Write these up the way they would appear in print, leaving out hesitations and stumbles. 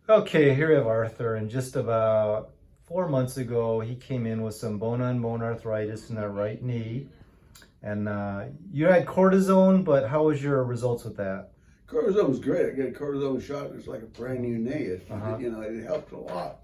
Okay, here we have Arthur, and just about 4 months ago, he came in with some bone-on-bone arthritis in that right knee. And you had cortisone, but how was your results with that? Cortisone was great. I got a cortisone shot. It's like a brand new knee. Uh-huh. It helped a lot.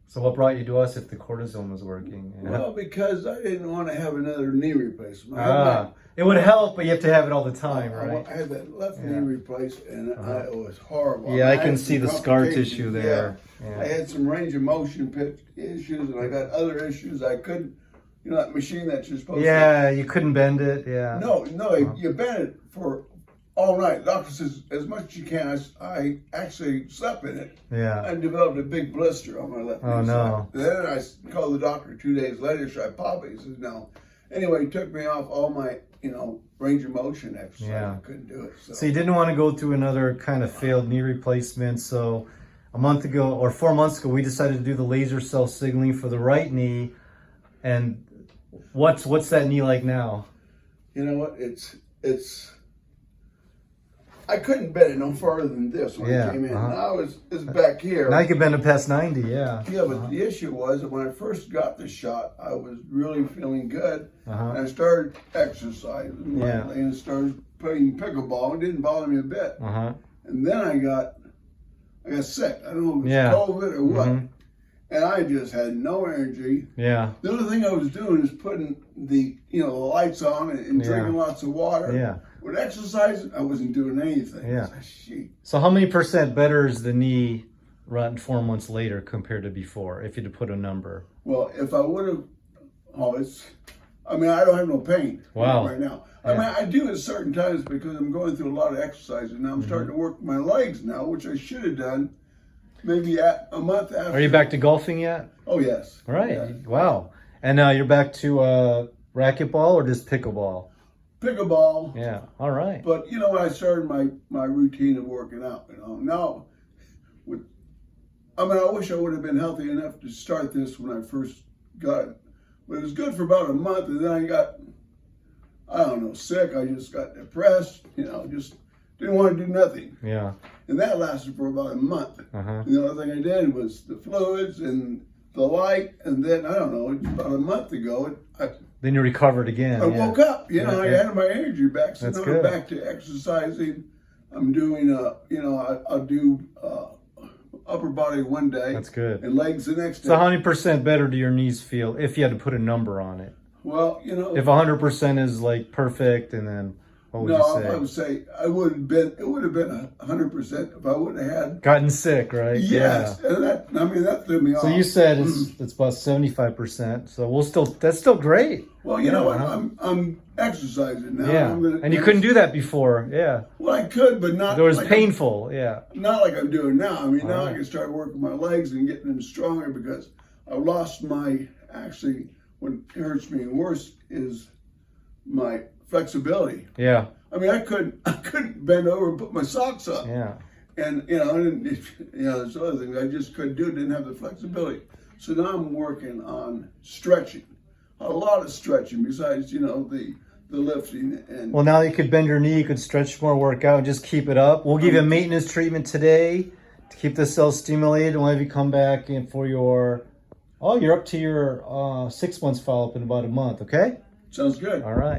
So what brought you to us if the cortisone was working? Yeah. Well, because I didn't want to have another knee replacement. It would help, but you have to have it all the time, right? I had that left knee replaced, and it was horrible. Yeah, I had can some see the scar complications. tissue there. Yeah. I had some range of motion issues, and I got other issues. I couldn't, that machine that you're supposed to. Yeah, you couldn't bend it. Yeah. No, you bend it for all night. Doctor says as much as you can. I actually slept in it. Yeah. I developed a big blister on my left knee. Oh no. Then I called the doctor 2 days later. Should I pop it? He says no. Anyway, he took me off all my range of motion exercise. Yeah. I couldn't do it. So you didn't want to go through another kind of failed knee replacement. So a month ago or 4 months ago, we decided to do the laser cell signaling for the right knee. And what's that knee like now? You know what? It's. I couldn't bend it no farther than this when I came in. Now it's back here. Now you can bend it past 90, yeah. Yeah, but the issue was that when I first got the shot, I was really feeling good. And I started exercising and started playing pickleball. It didn't bother me a bit. And then I got sick. I don't know if it was COVID or what. And I just had no energy. Yeah. The only thing I was doing is putting the lights on and drinking lots of water. Yeah. With exercising, I wasn't doing anything. Yeah. Like, so how many percent better is the knee run 4 months later compared to before, if you had to put a number? Well, if I would have, I don't have no pain right now. Yeah. I mean, I do at certain times because I'm going through a lot of exercise, and now I'm starting to work my legs now, which I should have done maybe a month after. Are you back to golfing yet? Oh, yes. All right. Yeah. Wow. And you're back to racquetball or just pickleball? Pickleball. Yeah. All right. But when I started my routine of working out, now I wish I would have been healthy enough to start this when I first got it. But it was good for about a month, and then I got, sick. I just got depressed, just didn't want to do nothing. Yeah. And that lasted for about a month. And the only thing I did was the fluids and the light, and then, about a month ago, then you recovered again. I woke up, I had my energy back. So now I'm back to exercising. I'm doing, I'll do upper body one day. That's good. And legs the next day. So how many percent better do your knees feel if you had to put a number on it? Well, if 100% is like perfect, and then what would you say? I would say it would have been 100% if I wouldn't have had gotten sick, right? Yes, Yeah. and that threw me off. So you said it's about 75%. So that's still great. Well, I'm exercising now. Yeah, and you couldn't do that before. Yeah. Well, I could, but not. It was painful. Yeah. Not like I'm doing now. I mean, now I can start working my legs and getting them stronger because I lost what hurts me worse is my flexibility. Yeah. I mean, I couldn't bend over and put my socks up. Yeah. And there's other things I just couldn't do. Didn't have the flexibility. So now I'm working on stretching, a lot of stretching besides the lifting. And well, now you could bend your knee, you could stretch more, work out, and just keep it up. We'll give you a maintenance treatment today to keep the cells stimulated, and we'll have you come back in for you're up to your 6 months follow-up in about a month. Okay. Sounds good. All right.